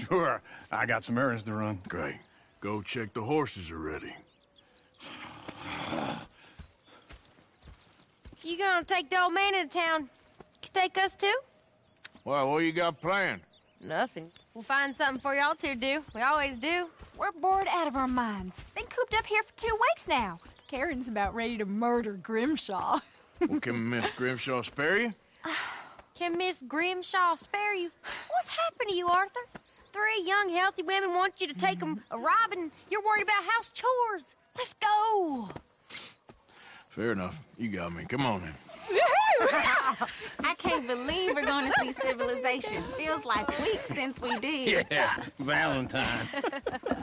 Sure. I got some errands to run. Great. Go check the horses are ready. You gonna take the old man into town? You take us too? Well, what you got planned? Nothing. We'll find something for y'all to do. We always do. We're bored out of our minds. Been cooped up here for 2 weeks now. Karen's about ready to murder Grimshaw. Well, can Miss Grimshaw spare you? Can Miss Grimshaw spare you? What's happened to you, Arthur? 3 young, healthy women want you to take them a robbing. You're worried about house chores. Let's go. Fair enough. You got me. Come on then. I can't believe we're going to see civilization. Feels like weeks since we did. Yeah, Valentine.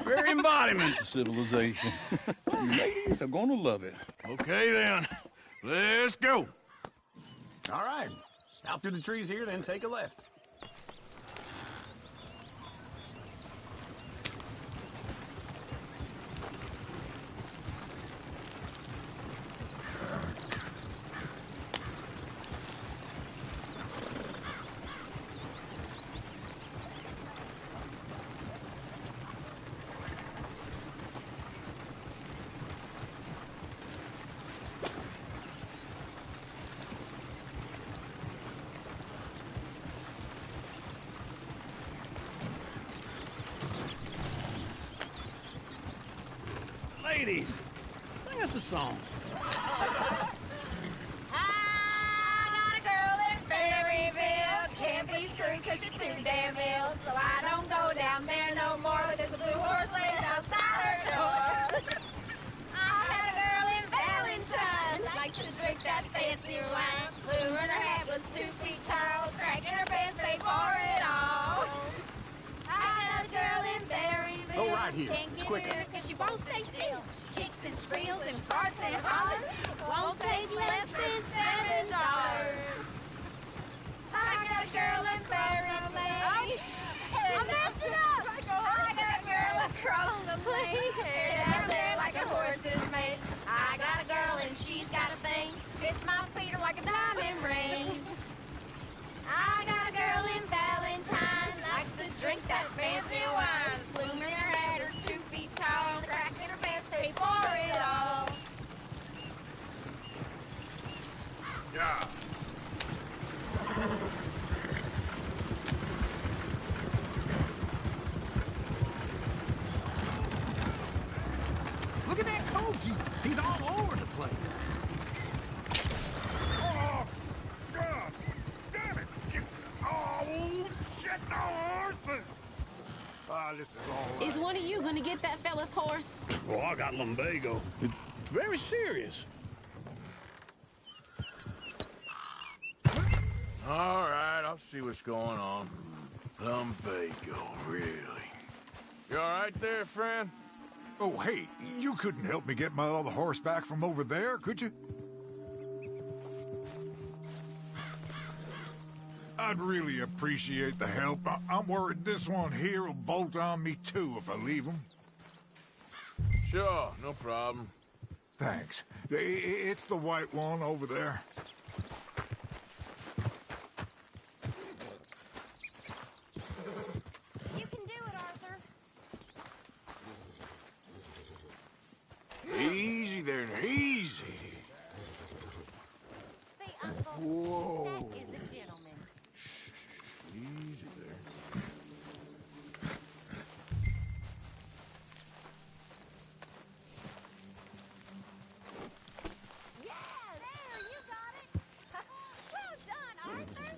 Very embodiment of civilization. You ladies are gonna love it. Okay then. Let's go. All right. Out through the trees here, then take a left. Ladies, sing us a song. I got a girl in Berryville. Can't be screwed 'cause she's too damn ill. So I don't go down there no more. There's a blue horse laying outside her door. I had a girl in Valentine. Likes to drink that fancy wine. Blue in her hat was 2 feet tall. Cracking her pants, paid for it all. I got a girl in Berryville. Go right here. Can't It's get quicker. her 'cause she won't stay still. She kicks and squeals and farts and hollers. Won't take less than $7. I got a girl in Berryville. I messed it up. I got a girl across the plain. Hair down there like a horse's mane. I got a girl and she's got a thing. Fits my feet like a diamond ring. I got a girl in Valentine. Likes to drink that fancy wine. Bloom in her hat is 2 feet tall. Crack in her pants, pay for it all. Yeah. Look at that Koji. He's all over the place. Oh, God! Damn it! Oh, shit, no horses! Ah, this is all right. Is one of you going to get that fella's horse? Well, I got lumbago. It's very serious. All right, I'll see what's going on. Lumbago, really. You all right there, friend? Oh, hey, you couldn't help me get my other horse back from over there, could you? I'd really appreciate the help. I'm worried this one here will bolt on me too if I leave him. Sure, no problem. Thanks. It's the white one over there. You can do it, Arthur. Easy there, easy. See, Uncle, Whoa. that is a gentleman. Easy there. Yeah, there, you got it. Well done, Arthur.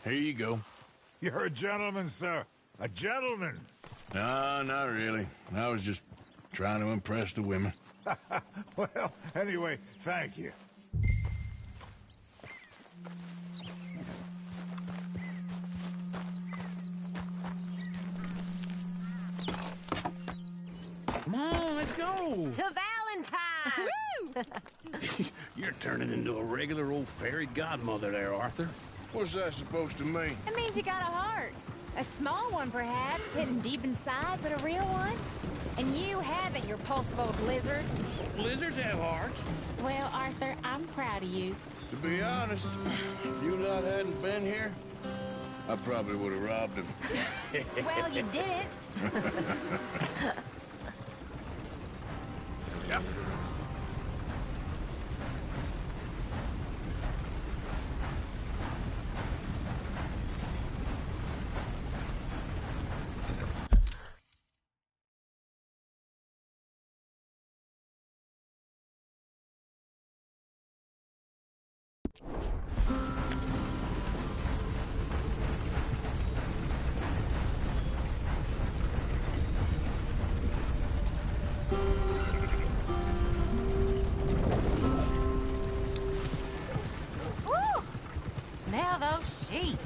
Here you go. You're a gentleman, sir. A gentleman. No, not really. I was just trying to impress the women. Well, anyway, thank you. Oh! To Valentine! You're turning into a regular old fairy godmother there, Arthur. What's that supposed to mean? It means you got a heart. A small one, perhaps, hidden deep inside, but a real one. And you haven't, you repulsive old lizard. Lizards have hearts. Well, Arthur, I'm proud of you. To be honest, if you lot hadn't been here, I probably would have robbed him. Well, you did it. Yep. Woo! Smell those sheep.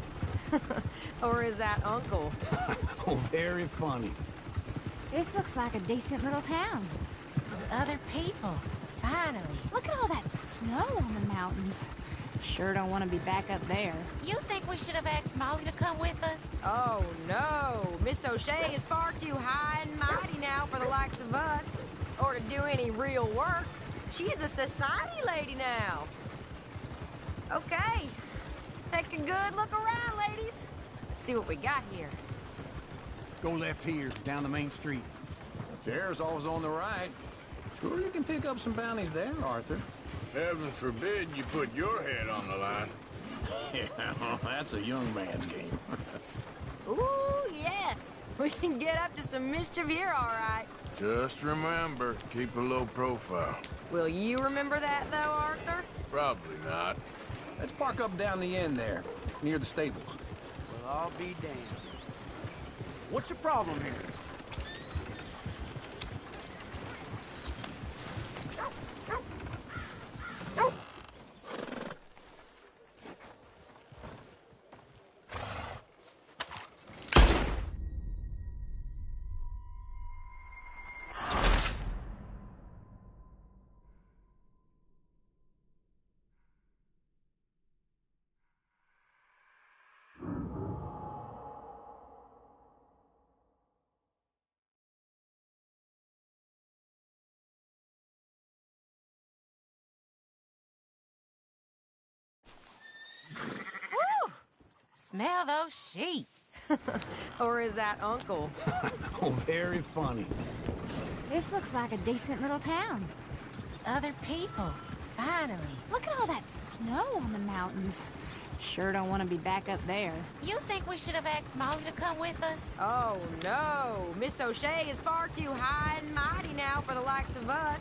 Or is that Uncle? Oh, very funny. This looks like a decent little town. Other people. Finally. Look at all that snow on the mountains. Sure don't want to be back up there. You think we should have asked Molly to come with us? Oh, no. Miss O'Shea is far too high and mighty now for the likes of us. Or to do any real work. She's a society lady now. Okay. Take a good look around, ladies. See what we got here. Go left here, down the main street. There's always on the right. Sure you can pick up some bounties there, Arthur. Heaven forbid you put your head on the line. Yeah, that's a young man's game. Ooh, yes. We can get up to some mischief here, all right. Just remember, keep a low profile. Will you remember that, though, Arthur? Probably not. Let's park up down the end there, near the stables. Well, I'll be damned. What's your problem here? Smell those sheep. Or is that Uncle? Oh, very funny. This looks like a decent little town. Other people. Finally. Look at all that snow on the mountains. Sure don't want to be back up there. You think we should have asked Molly to come with us? Oh, no. Miss O'Shea is far too high and mighty now for the likes of us.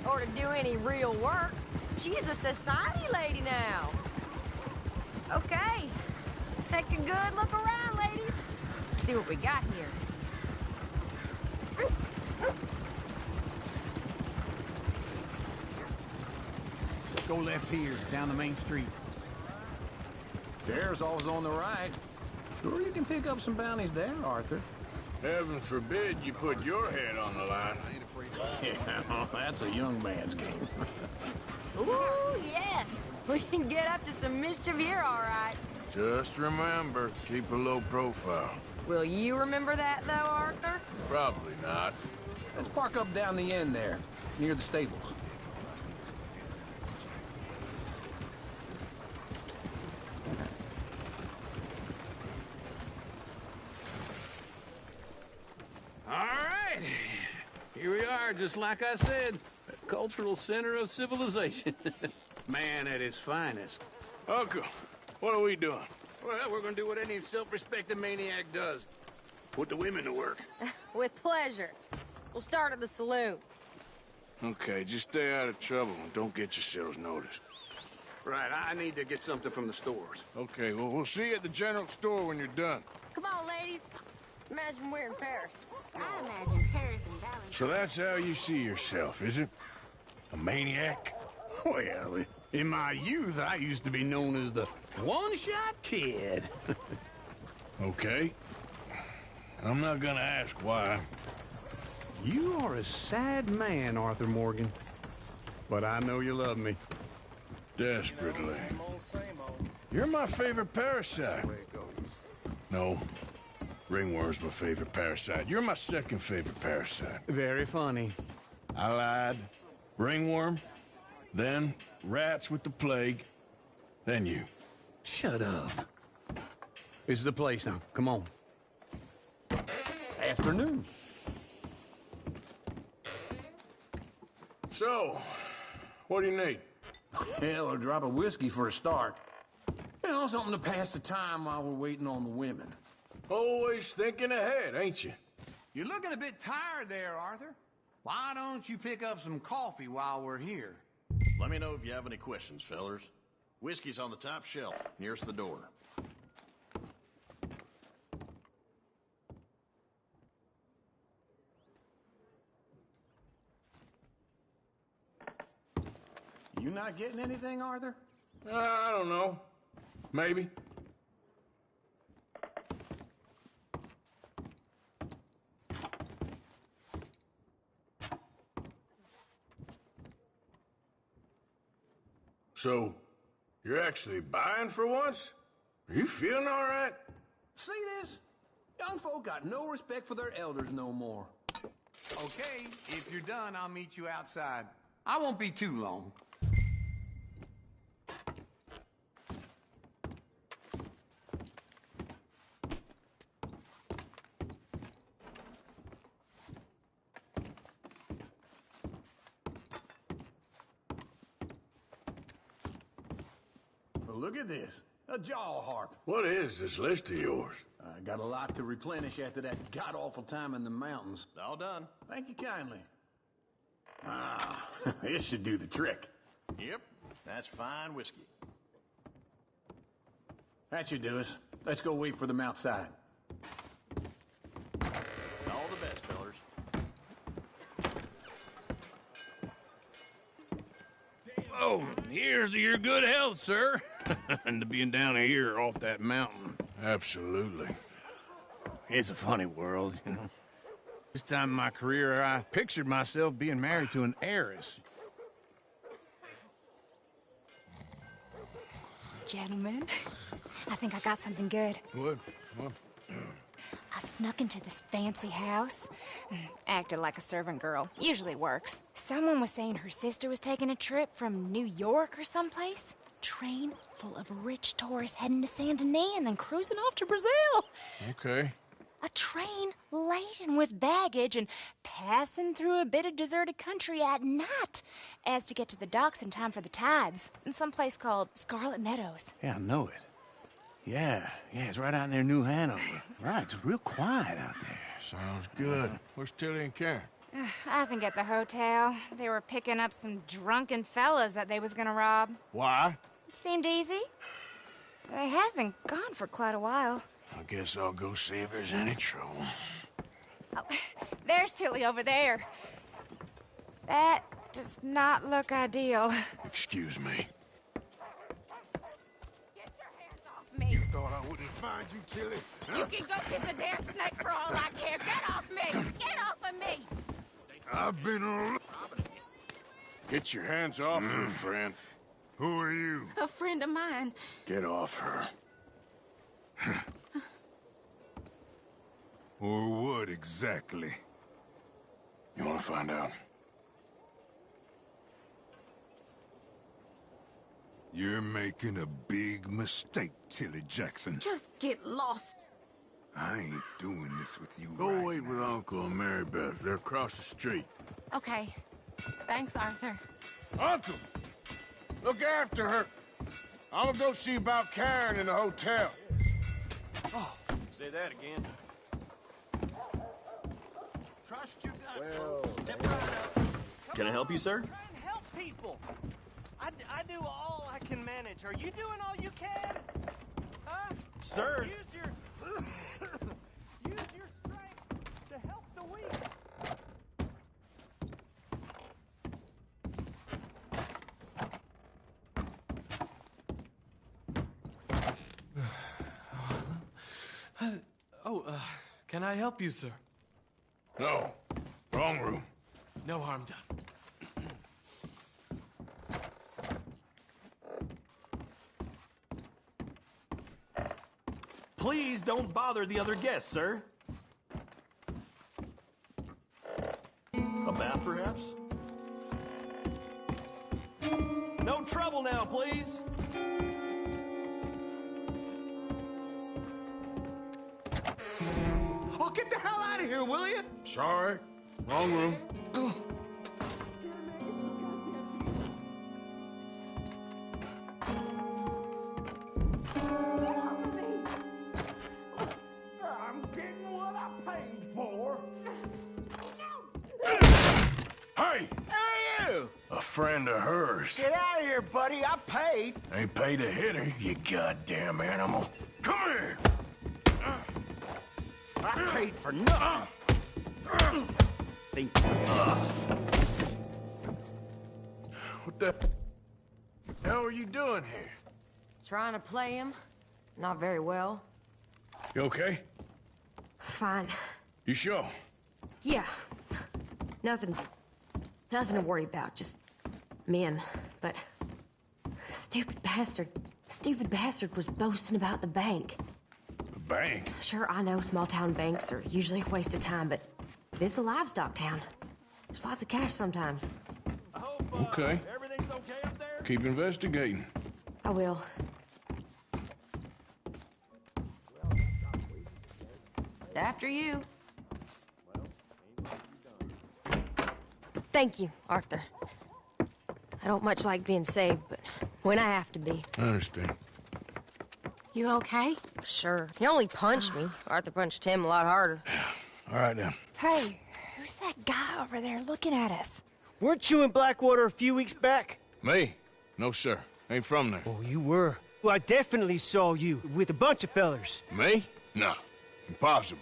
Or to do any real work. She's a society lady now. Okay. Take a good look around, ladies. See what we got here. Go left here, down the main street. There's always on the right. Sure you can pick up some bounties there, Arthur. Heaven forbid you put your head on the line. Yeah, that's a young man's game. Ooh, yes. We can get up to some mischief here, all right. Just remember, keep a low profile. Will you remember that, though, Arthur? Probably not. Let's park up down the end there, near the stables. All right. Here we are, just like I said. A cultural center of civilization. Man at his finest. Uncle, what are we doing? Well, we're gonna do what any self-respecting maniac does. Put the women to work. With pleasure. We'll start at the saloon. Okay, just stay out of trouble and don't get yourselves noticed. Right, I need to get something from the stores. Okay, well, we'll see you at the general store when you're done. Come on, ladies. Imagine we're in Paris. I imagine Paris and Valentine. So that's how you see yourself, is it? A maniac? Well, in my youth, I used to be known as the one-shot kid. Okay. I'm not gonna ask why. You are a sad man, Arthur Morgan. But I know you love me. Desperately. You're my favorite parasite. No. Ringworm's my favorite parasite. You're my second favorite parasite. Very funny. I lied. Ringworm, then rats with the plague, then you. Shut up. This is the place now. Come on. Afternoon. So, what do you need? Hell, a drop of whiskey for a start. You know, something to pass the time while we're waiting on the women. Always thinking ahead, ain't you? You're looking a bit tired there, Arthur. Why don't you pick up some coffee while we're here? Let me know if you have any questions, fellers. Whiskey's on the top shelf, nearest the door. You not getting anything, Arthur? I don't know. Maybe. So, you're actually buying for once? Are you feeling all right? See this? Young folk got no respect for their elders no more. Okay, if you're done, I'll meet you outside. I won't be too long. Well, look at this. A jaw harp. What is this list of yours? I got a lot to replenish after that god-awful time in the mountains. All done. Thank you kindly. Ah, this should do the trick. Yep, that's fine whiskey. That should do us. Let's go wait for them outside. All the best, fellers. Oh, here's to your good health, sir. And to being down here off that mountain. Absolutely. It's a funny world, you know. This time in my career, I pictured myself being married to an heiress. Gentlemen, I think I got something good. What? I snuck into this fancy house. Acted like a servant girl. Usually works. Someone was saying her sister was taking a trip from New York or someplace. Train full of rich tourists heading to Saint Denis and then cruising off to Brazil. Okay. A train laden with baggage and passing through a bit of deserted country at night as to get to the docks in time for the tides in some place called Scarlet Meadows. Yeah, I know it. Yeah, it's right out near New Hanover. Right, it's real quiet out there. Sounds good. Where's Tilly and Karen? I think at the hotel. They were picking up some drunken fellas that they was gonna rob. Why? It seemed easy. They have been gone for quite a while. I guess I'll go see if there's any trouble. Oh, there's Tilly over there. That does not look ideal. Excuse me. Get your hands off me. Thought I wouldn't find you, Tilly? You can go kiss a damn snake for all I care. Get off me! Get off of me! I've been on... Get your hands off her, friend. Who are you? A friend of mine. Get off her. Or what exactly? You want to find out? You're making a big mistake, Tilly Jackson. Just get lost. I ain't doing this with you Go right wait now. with Uncle and Mary Beth. They're across the street. Okay. Thanks, Arthur. Uncle! Look after her. I'm gonna go see about Karen in the hotel. Say that again. Trust you guys. Well, Can I help you, sir? Try and help people. I do all I can manage. Are you doing all you can? Huh? Sir. Use your strength to help the weak. Can I help you, sir? No. Wrong room. No harm done. Please don't bother the other guests, sir. A bath, perhaps? No trouble now, please. Oh, get the hell out of here, will you? Sorry. Wrong room. I'm getting what I paid for. Hey! Who are you? A friend of hers. Get out of here, buddy. I paid. Ain't paid to hit her, you goddamn animal. Come here! I paid for nothing. Think. What the hell are you doing here? Trying to play him. Not very well. You okay? Fine. You sure? Yeah. Nothing to worry about. Just men. But stupid bastard was boasting about the bank. The bank? Sure, I know small town banks are usually a waste of time, but this is a livestock town. There's lots of cash sometimes. I hope, Okay. everything's okay up there? Keep investigating. I will. After you. Thank you, Arthur. I don't much like being saved, but when I have to be. I understand. You okay? Sure. He only punched me. Arthur punched him a lot harder. All right, now. Hey, who's that guy over there looking at us? Weren't you in Blackwater a few weeks back? Me? No, sir. Ain't from there. Oh, you were. Well, I definitely saw you with a bunch of fellers. Me? No. Impossible.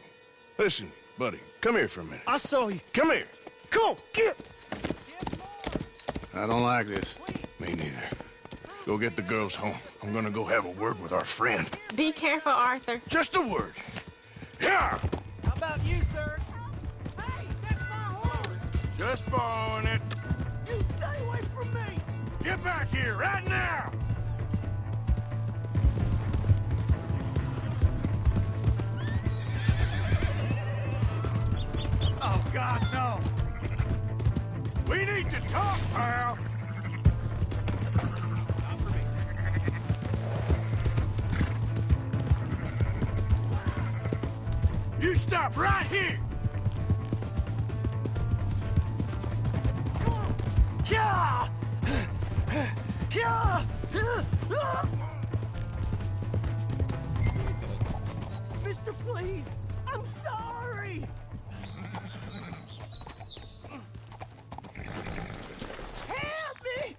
Listen, buddy, come here for a minute. I saw you. Come here. Come on, get! I don't like this. Me neither. Go get the girls home. I'm gonna go have a word with our friend. Be careful, Arthur. Just a word. Yeah! How about you, sir? Hey, that's my horse! Just borrowing it. You stay away from me! Get back here right now! Oh, God, no. We need to talk, pal. You stop right here! Yeah! Yeah! Mister, please! I'm sorry! Help me!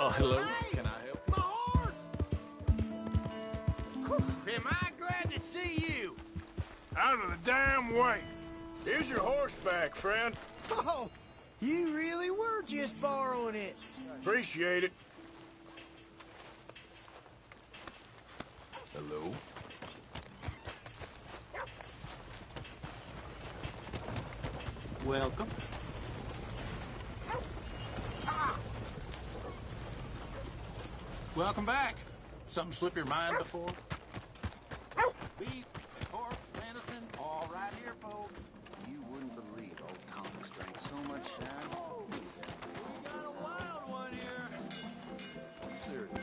Oh, hello. Can I help? My horse! Am I glad to see you? Out of the damn way. Here's your horse back, friend. Oh, you really were just borrowing it. Appreciate it. Hello? Welcome. Welcome back. Something slip your mind before? Beef, pork, venison, all right here, folks. You wouldn't believe old Thomas drank so much shine. We got a wild one here. Seriously.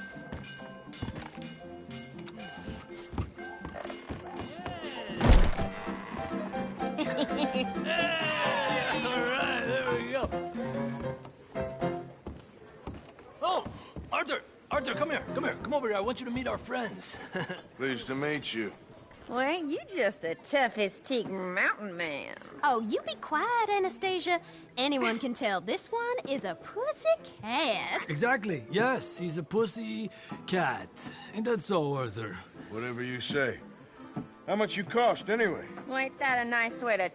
All right, there we go. Oh, Arthur! Arthur, come here, come here. Come over here. I want you to meet our friends. Pleased to meet you. Well, ain't you just a toughest mountain man? Oh, you be quiet, Anastasia. Anyone can tell this one is a pussy cat. Exactly. Yes, he's a pussy cat. Ain't that so, Arthur? Whatever you say. How much you cost, anyway? Well, ain't that a nice way to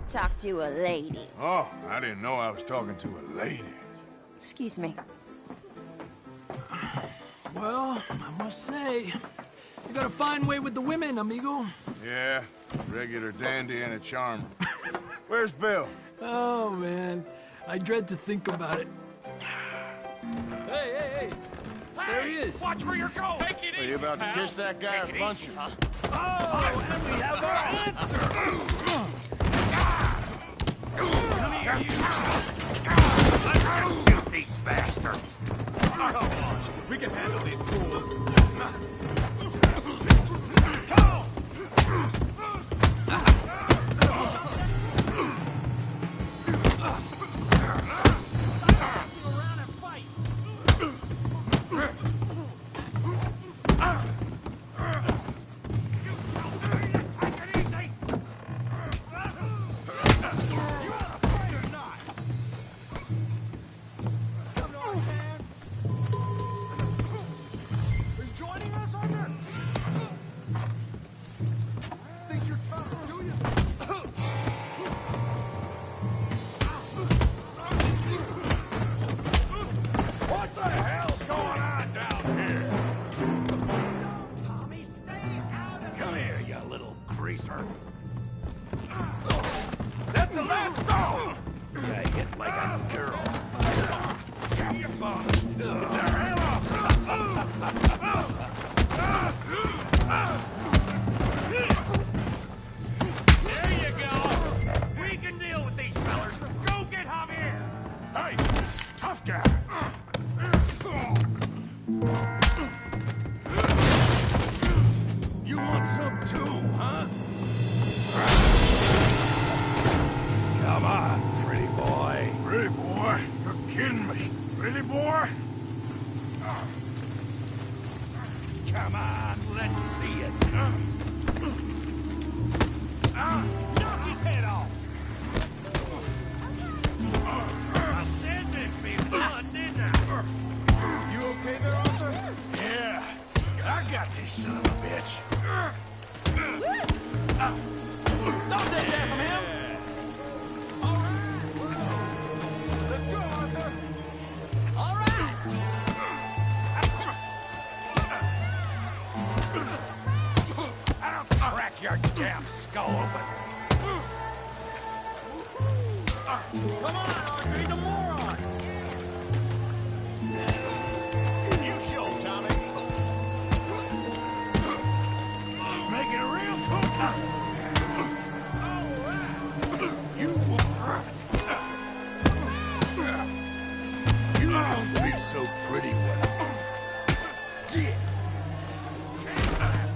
talk to a lady. Oh, I didn't know I was talking to a lady. Excuse me. Well, I must say, you got a fine way with the women, amigo. Yeah, regular dandy and a charmer. Where's Bill? Oh, man. I dread to think about it. Hey! There he is. Watch where you're going! Take it Are easy, you about to pal. kiss that guy or Take it punch easy, him? huh? Oh, and we have our answer. Come here, you! Let's just shoot these bastards! Come on, we can handle these fools. Come on! Around and fight! Take it easy! You afraid or not? Come on, man! Are you joining us on that? Think you're tough, do you? What the hell's going on down here? No, Tommy, stay out of Come here, you little greaser. That's the last go! You hit like a girl. Get your bum. Get the hell off! There you go! We can deal with these fellers. Go get Javier! Hey, tough guy! You want some too, huh? Come on, pretty boy. Pretty boy? You're kidding me. Pretty boy? Come on, let's see it. Knock his head off! I said this be fun, didn't I? You okay there, Arthur? Yeah, I got this son of a bitch. Don't take that from him! All right! Let's go, Arthur! All right! I'll crack your damn skull open! Come on, Arthur, he's a moron! You show, Tommy. Making a real fool. You won't be so pretty when yeah.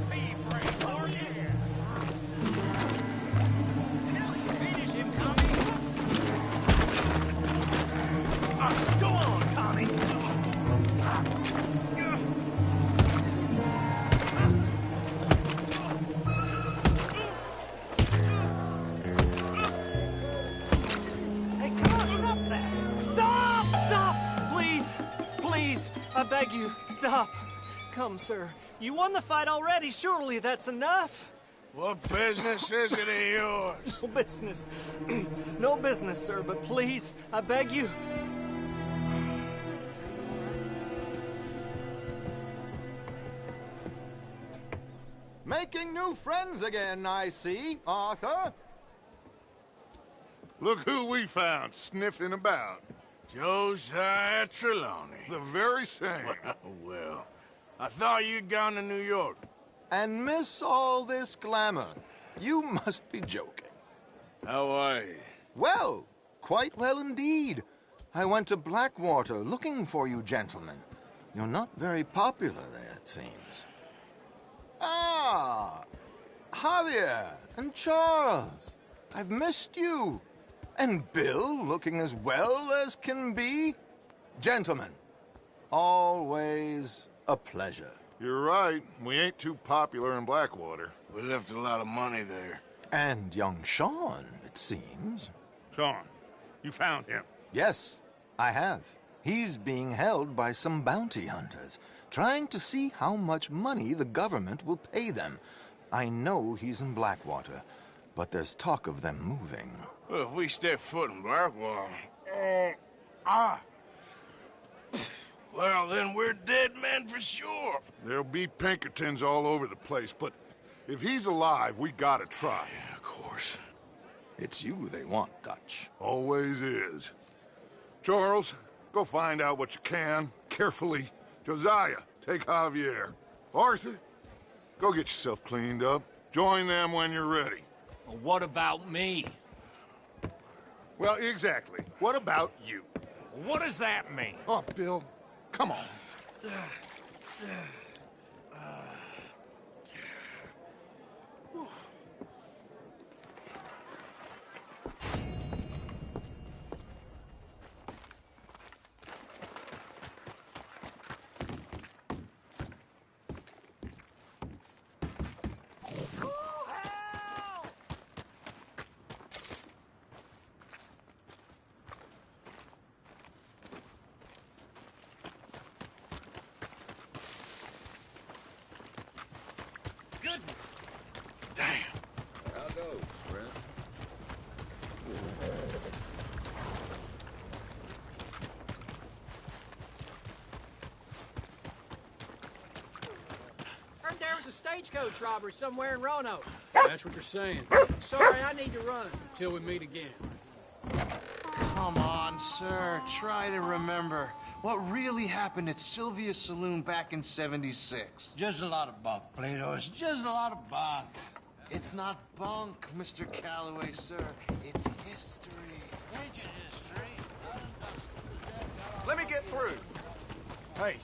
Be brave, oh yeah. Now you finish him, Tommy. Go on, Tommy. Hey, come on, stop that! Stop! Stop! Please! Please! I beg you, stop. Come, sir. You won the fight already. Surely that's enough. What business is it of yours? No business. No business, sir, but please, I beg you. Making new friends again, I see, Arthur. Look who we found sniffing about. Josiah Trelawney. The very same. Well, I thought you'd gone to New York. And miss all this glamour. You must be joking. How are you? Well, quite well indeed. I went to Blackwater looking for you gentlemen. You're not very popular there, it seems. Ah, Javier and Charles. I've missed you. And Bill looking as well as can be. Gentlemen, always a pleasure. You're right. We ain't too popular in Blackwater. We left a lot of money there. And young Sean, it seems. Sean, you found him? Yes, I have. He's being held by some bounty hunters, trying to see how much money the government will pay them. I know he's in Blackwater, but there's talk of them moving. Well, if we step foot in Blackwall... Well, then we're dead men for sure. There'll be Pinkertons all over the place, but if he's alive, we gotta try. Yeah, of course. It's you they want, Dutch. Always is. Charles, go find out what you can, carefully. Josiah, take Javier. Arthur, go get yourself cleaned up. Join them when you're ready. Well, what about me? Well, exactly. What about you? What does that mean? Oh, Bill, come on. Damn. How goes, friend? Heard there was a stagecoach robbery somewhere in Roanoke. That's what they're saying. Sorry, I need to run. Till we meet again. Come on, sir. Try to remember what really happened at Sylvia's Saloon back in '76. Just a lot of bunk, Plato. It's just a lot of bunk. It's not bunk, Mr. Calloway, sir. It's history. Ancient history. Let me get through. Hey.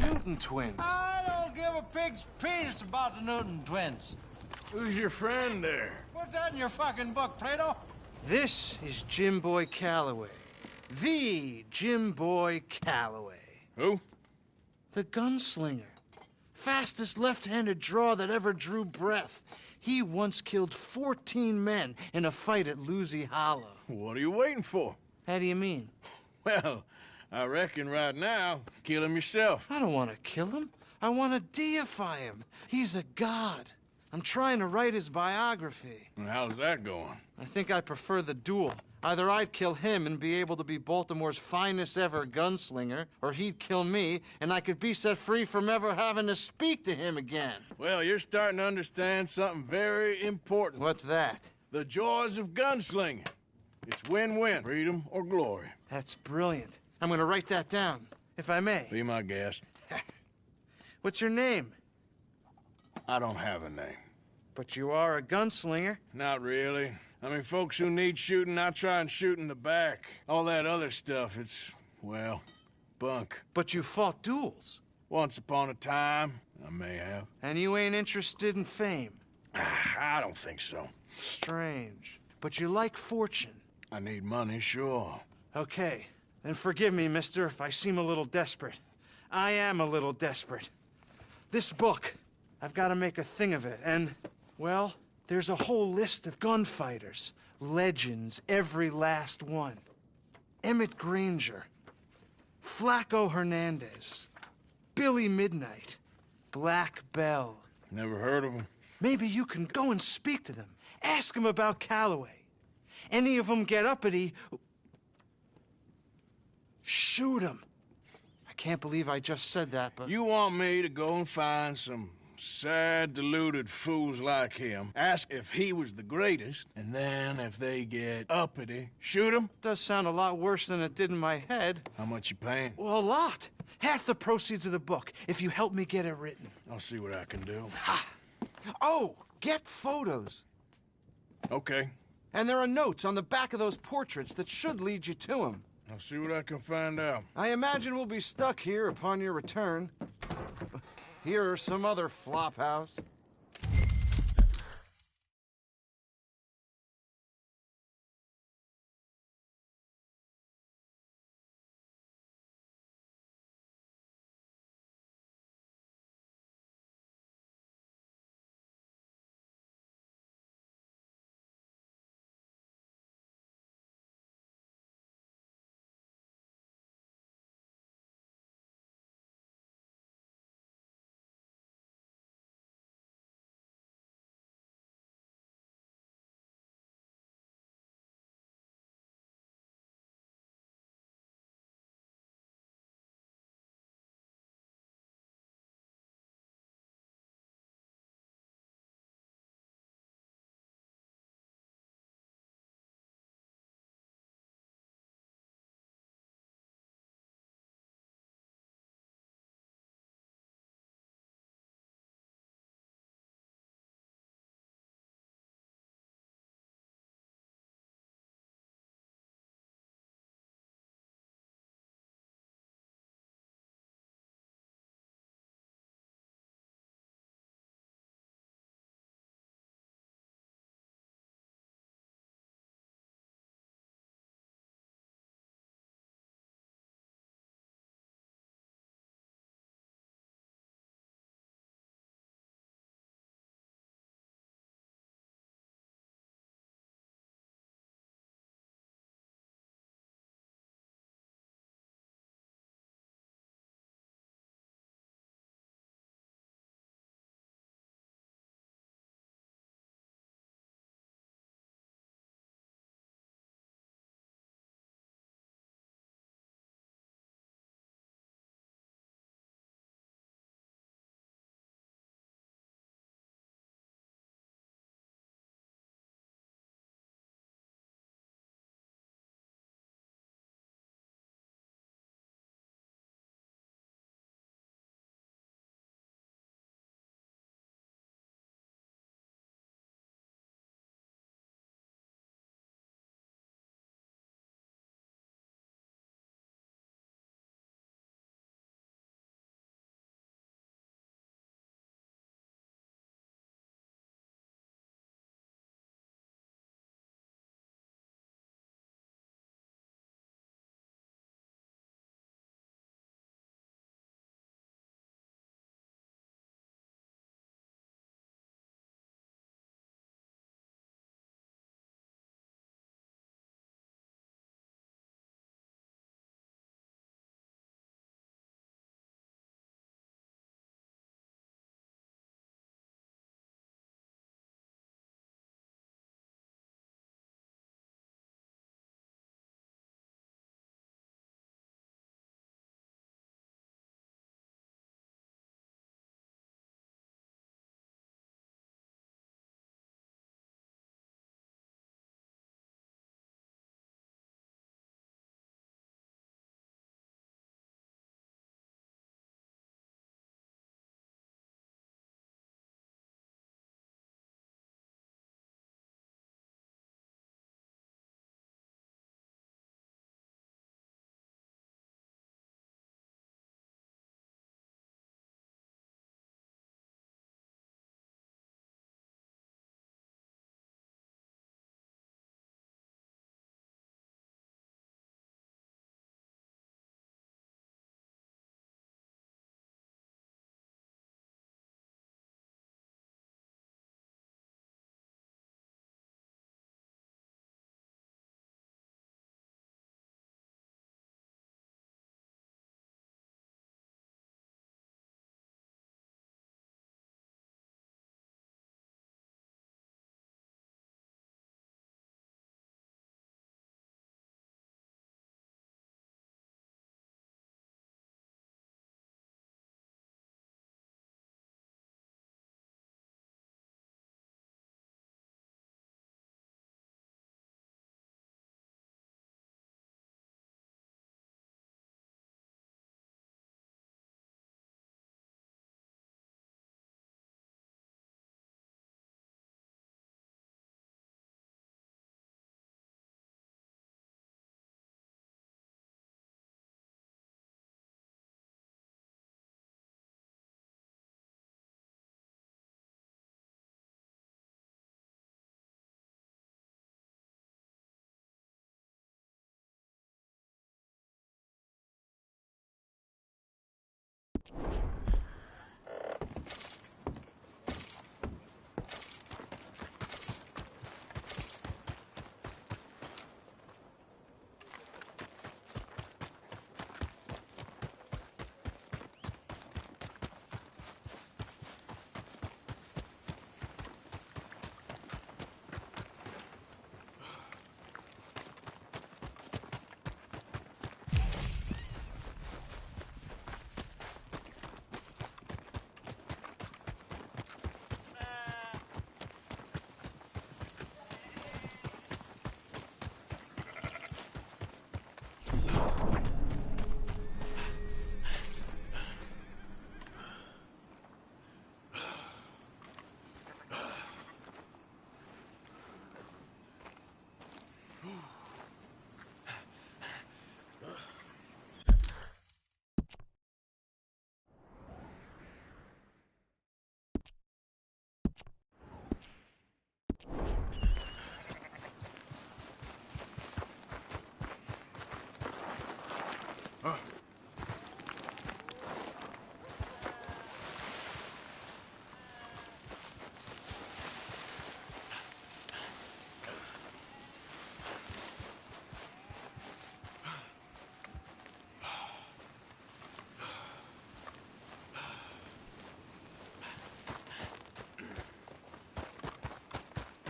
Newton twins. I don't give a pig's penis about the Newton twins. Who's your friend there? Put that in your fucking book, Plato. This is Jim Boy Calloway. The Jim Boy Calloway. Who? The gunslinger. Fastest left-handed draw that ever drew breath. He once killed 14 men in a fight at Lucy Hollow. What are you waiting for? How do you mean? Well, I reckon right now, kill him yourself. I don't want to kill him. I want to deify him. He's a god. I'm trying to write his biography. And how's that going? I think I prefer the duel. Either I'd kill him and be able to be Baltimore's finest ever gunslinger, or he'd kill me and I could be set free from ever having to speak to him again. Well, you're starting to understand something very important. What's that? The joys of gunslinging. It's win-win, freedom or glory. That's brilliant. I'm gonna write that down, if I may. Be my guest. What's your name? I don't have a name. But you are a gunslinger. Not really. I mean, folks who need shooting, I try and shoot in the back. All that other stuff, it's, well, bunk. But you fought duels. Once upon a time, I may have. And you ain't interested in fame. I don't think so. Strange. But you like fortune. I need money, sure. Okay. Then forgive me, mister, if I seem a little desperate. I am a little desperate. This book, I've got to make a thing of it, and, well, there's a whole list of gunfighters. Legends, every last one. Emmett Granger, Flaco Hernandez, Billy Midnight, Black Bell. Never heard of him. Maybe you can go and speak to them. Ask them about Calloway. Any of them get uppity, shoot them. I can't believe I just said that, but... You want me to go and find some sad, deluded fools like him, ask if he was the greatest, and then if they get uppity, shoot him? Does sound a lot worse than it did in my head. How much you paying? Well, a lot. Half the proceeds of the book, if you help me get it written. I'll see what I can do. Ha! Oh, get photos. Okay. And there are notes on the back of those portraits that should lead you to him. I'll see what I can find out. I imagine we'll be stuck here upon your return. Here or some other flophouse.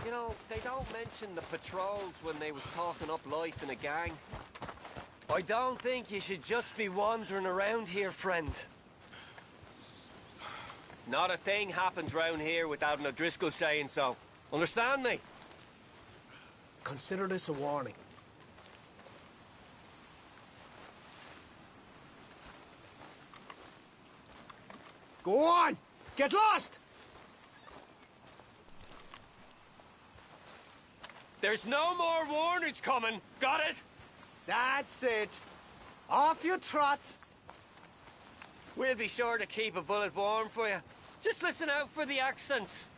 You know, they don't mention the patrols when they was talking up life in a gang. I don't think you should just be wandering around here, friend. Not a thing happens round here without an O'Driscoll saying so. Understand me? Consider this a warning. Go on! Get lost! There's no more warnings coming. Got it? That's it. Off you trot. We'll be sure to keep a bullet warm for you. Just listen out for the accents.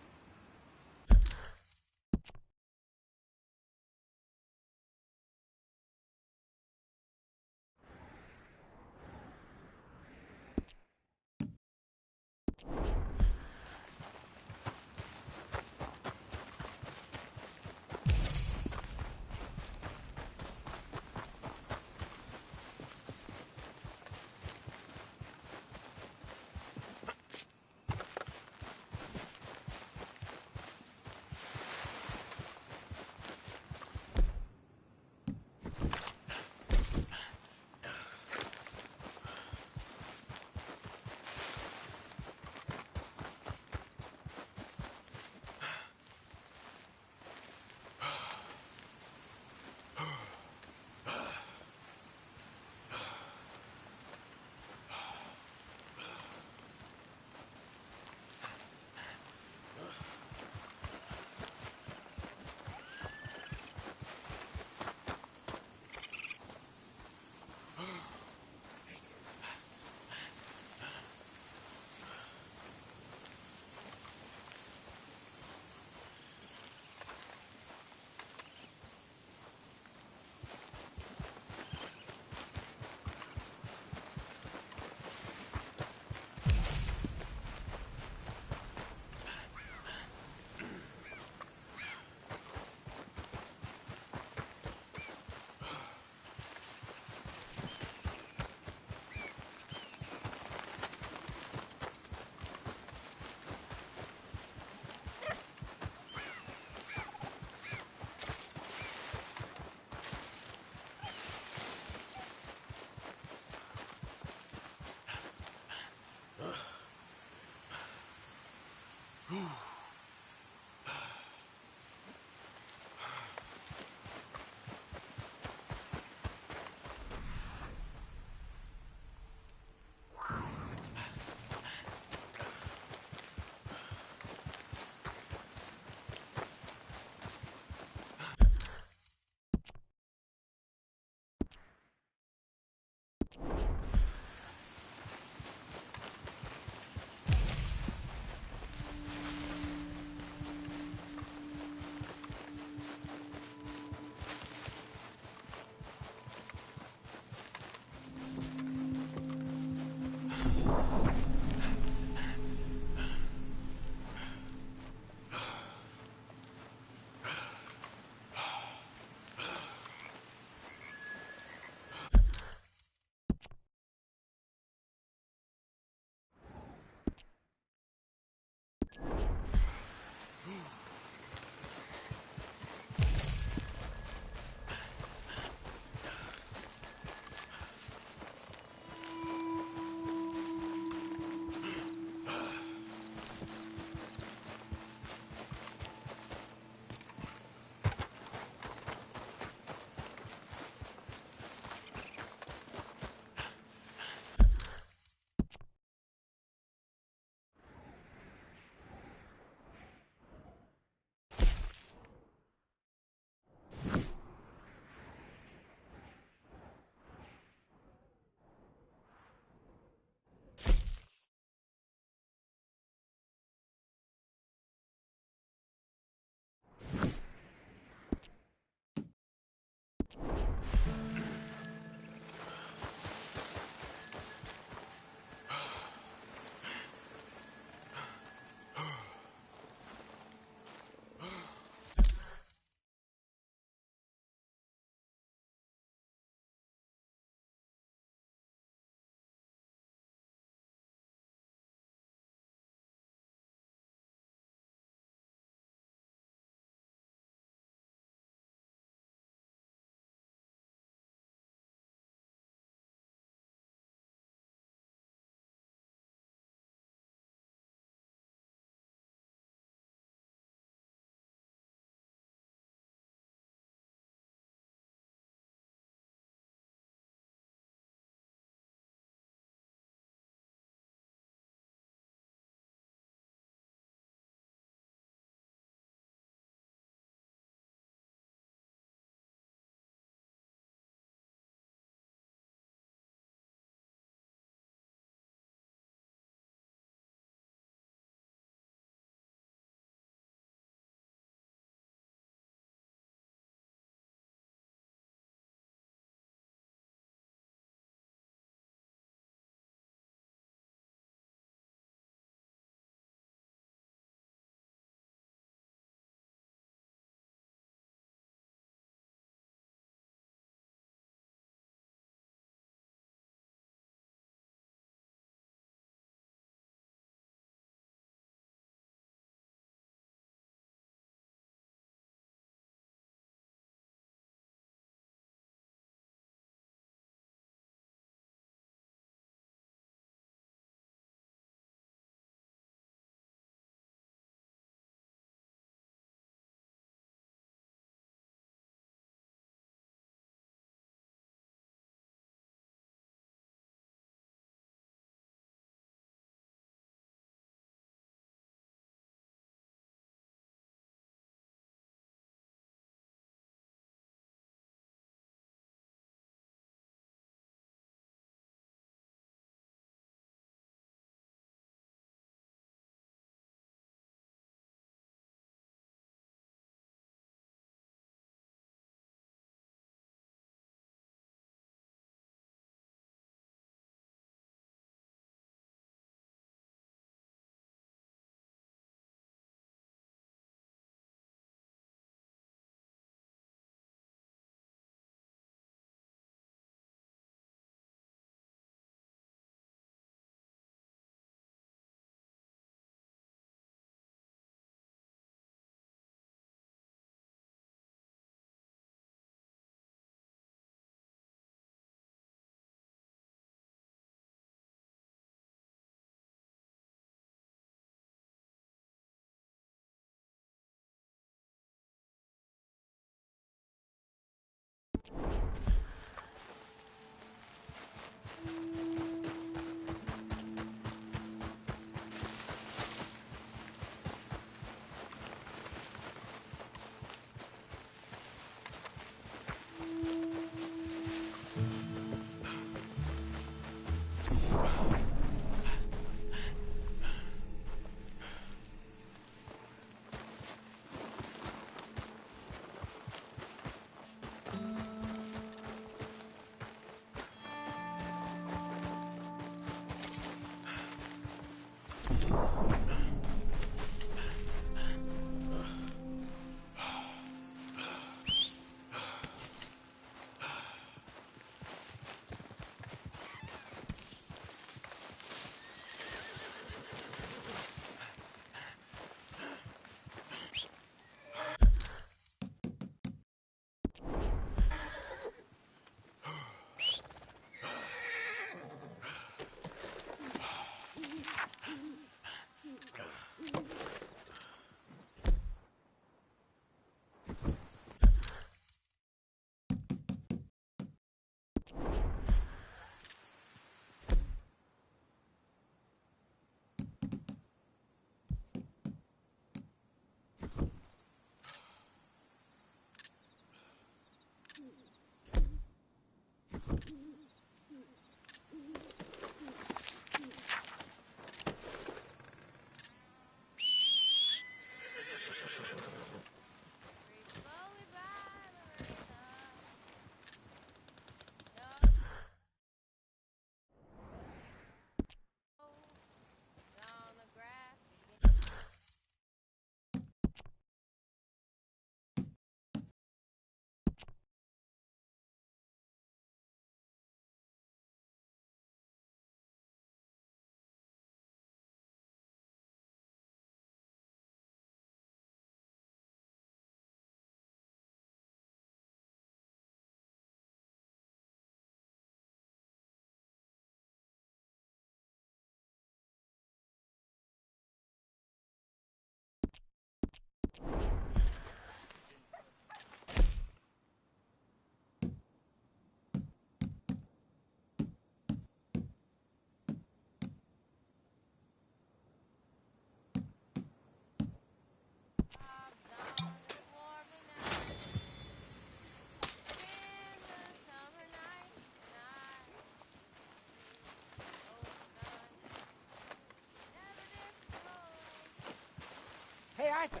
Hey, Arthur.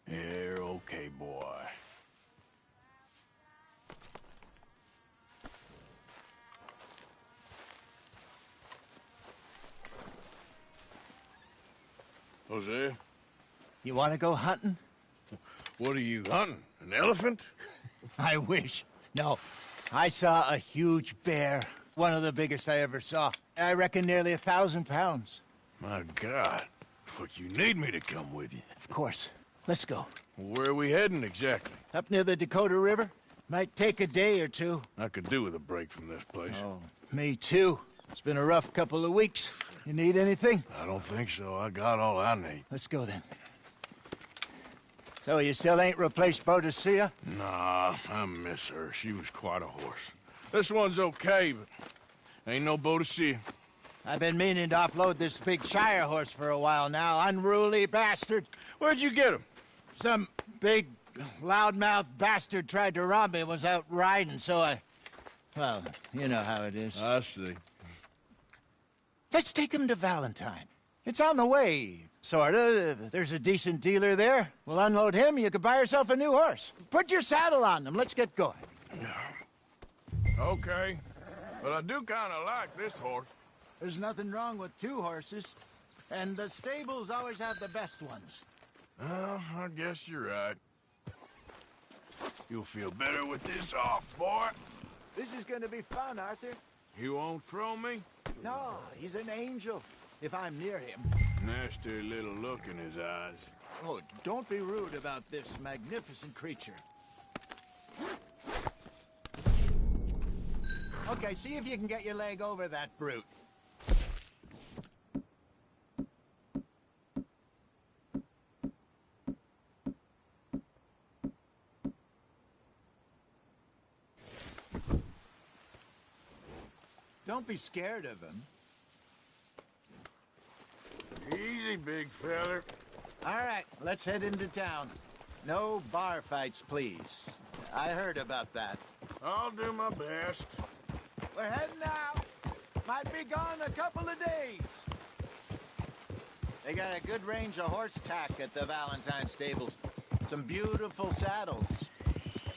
You're okay, boy. Jose? You want to go hunting? What are you hunting? An elephant? I wish. No. I saw a huge bear. One of the biggest I ever saw. I reckon nearly 1,000 pounds. My God. But you need me to come with you. Of course. Let's go. Where are we heading exactly? Up near the Dakota River. Might take a day or two. I could do with a break from this place. Oh, me too. It's been a rough couple of weeks. You need anything? I don't think so. I got all I need. Let's go then. So you still ain't replaced Boadicea? Nah, I miss her. She was quite a horse. This one's okay, but ain't no Boadicea. I've been meaning to offload this big Shire horse for a while now. Unruly bastard. Where'd you get him? Some big, loudmouth bastard tried to rob me and was out riding, so I... Well, you know how it is. I see. Let's take him to Valentine. It's on the way, sorta. There's a decent dealer there. We'll unload him, you could buy yourself a new horse. Put your saddle on them, let's get going. Okay, but I do kind of like this horse. There's nothing wrong with two horses, and the stables always have the best ones. Well, I guess you're right. You'll feel better with this off, boy. This is gonna be fun, Arthur. You won't throw me? No, he's an angel, if I'm near him. Nasty little look in his eyes. Oh, don't be rude about this magnificent creature. Okay, see if you can get your leg over that brute. Don't be scared of him. Easy, big feller. All right, let's head into town. No bar fights, please. I heard about that. I'll do my best. We're heading out. Might be gone a couple of days. They got a good range of horse tack at the Valentine stables. Some beautiful saddles.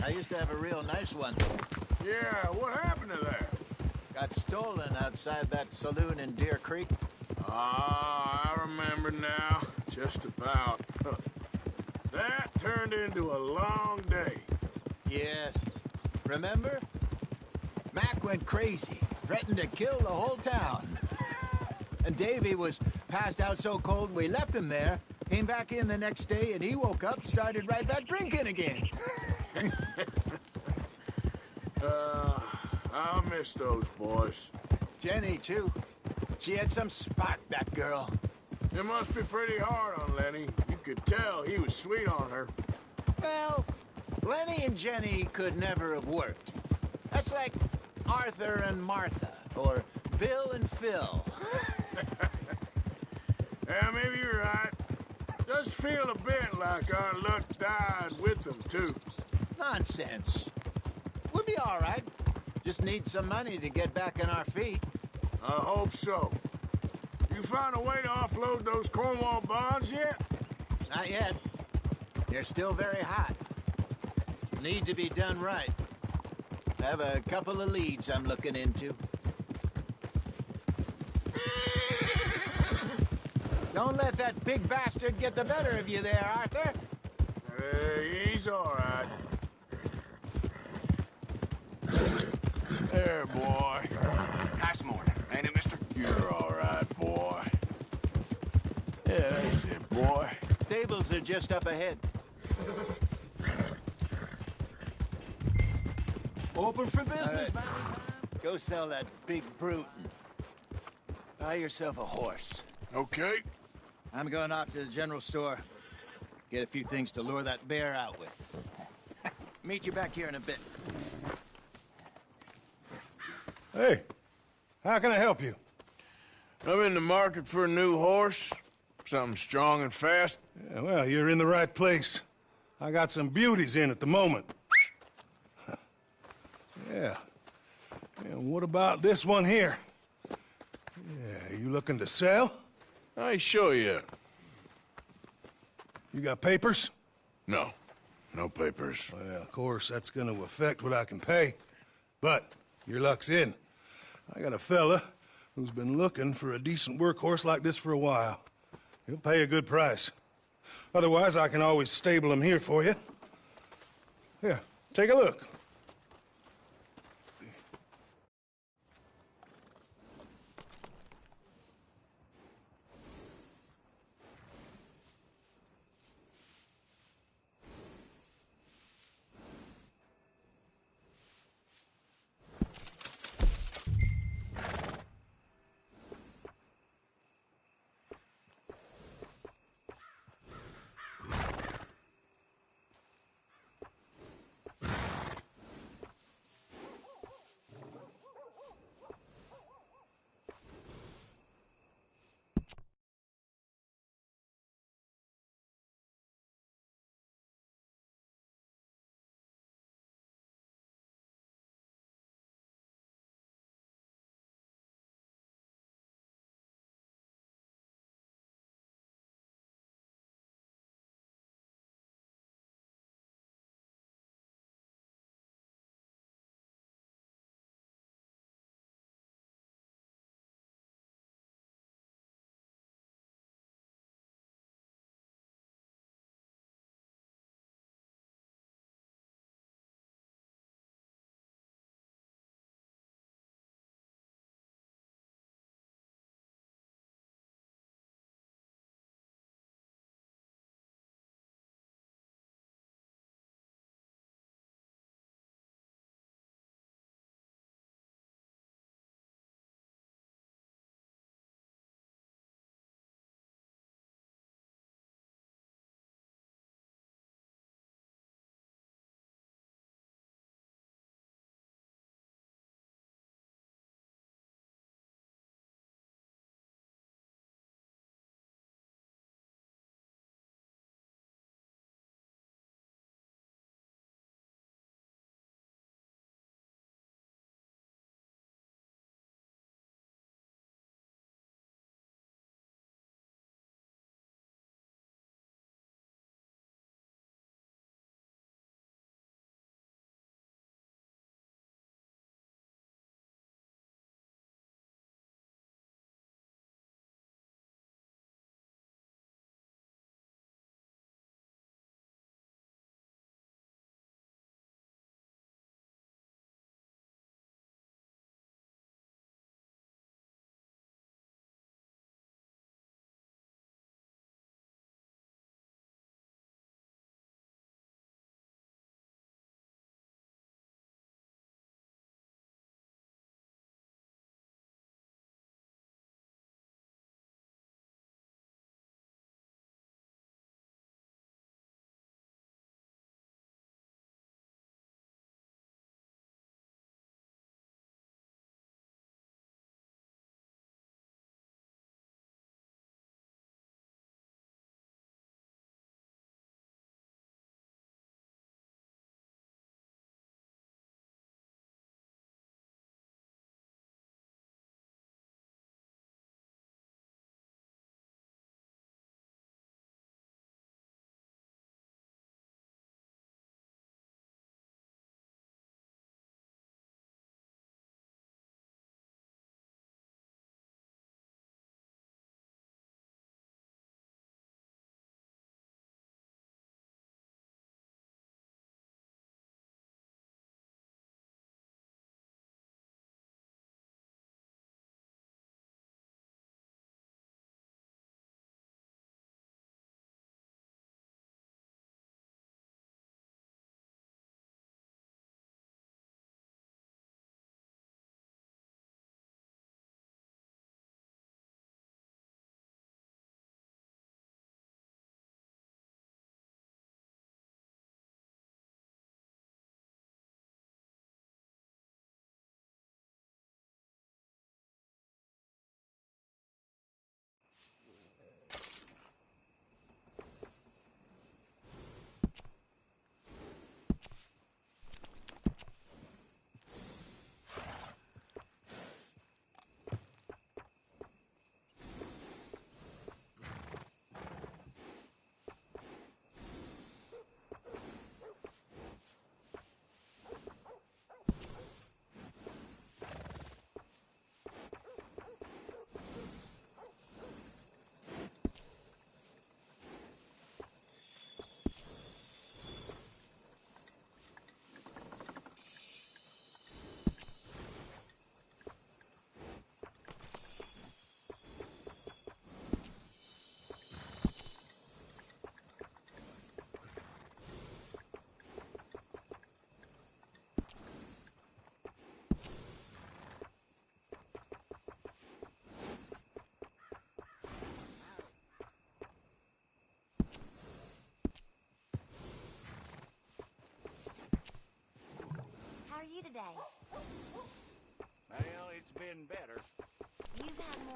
I used to have a real nice one. Yeah, what happened to that? Got stolen outside that saloon in Deer Creek. Ah, I remember now. Just about. That turned into a long day. Yes. Remember? Mac went crazy, threatened to kill the whole town. And Davy was passed out so cold we left him there, came back in the next day, and he woke up, started right back drinking again. I'll miss those boys. Jenny, too. She had some spark, that girl. It must be pretty hard on Lenny. You could tell he was sweet on her. Well, Lenny and Jenny could never have worked. That's like Arthur and Martha, or Bill and Phil. Yeah, maybe you're right. Does feel a bit like our luck died with them, too. Nonsense. We'll be all right. Just need some money to get back on our feet. I hope so. You found a way to offload those Cornwall bonds yet? Not yet. They're still very hot. Need to be done right. I have a couple of leads I'm looking into. Don't let that big bastard get the better of you there, Arthur. He's all right. There, boy. Nice morning, ain't it, mister? You're all right, boy. Yeah, that's it, boy. Stables are just up ahead. Open for business, All right. man. Go sell that big brute and buy yourself a horse. Okay. I'm going off to the general store. Get a few things to lure that bear out with. Meet you back here in a bit. Hey, how can I help you? I'm in the market for a new horse. Something strong and fast. Yeah, well, you're in the right place. I got some beauties in at the moment. Yeah. And what about this one here? Yeah, you looking to sell? I show you. You got papers? No. No papers. Well, of course, that's gonna affect what I can pay. But your luck's in. I got a fella who's been looking for a decent workhorse like this for a while. He'll pay a good price. Otherwise, I can always stable him here for you. Here, take a look.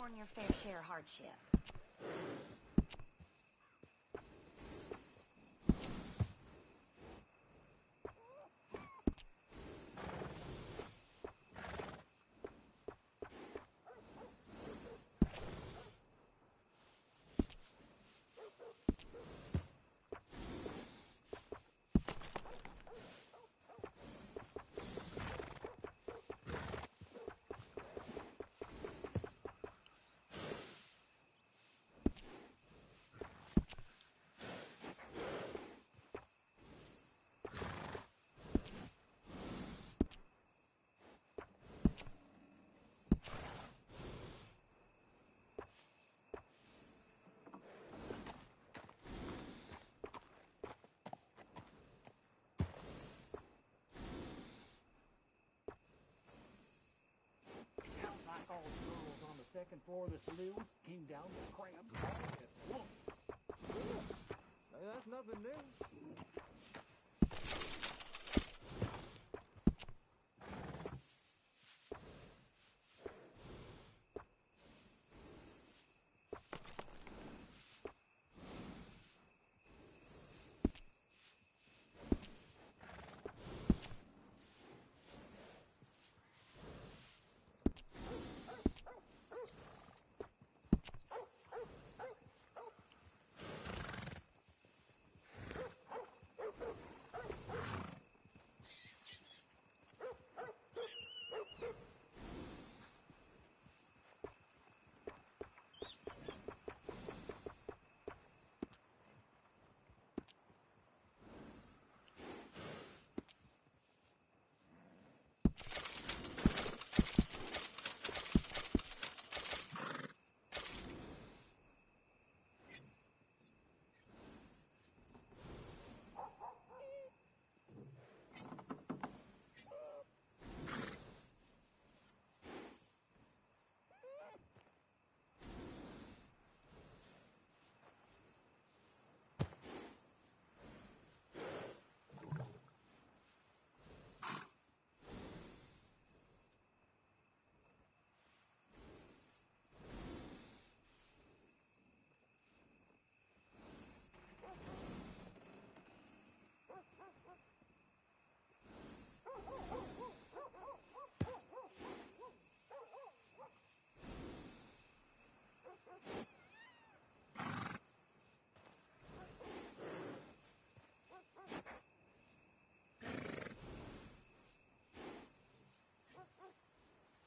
borne your fair share of hardship. All the girls on the second floor of the saloon came down with cramps all at once. That's nothing new.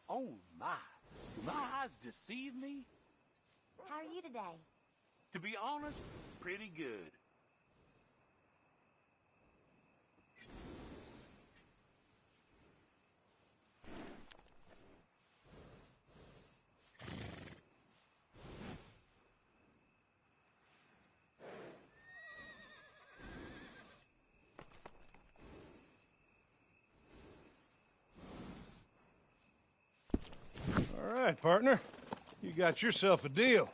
Oh, my. Do my eyes deceive me? How are you today? To be honest, pretty good. All right, partner. You got yourself a deal.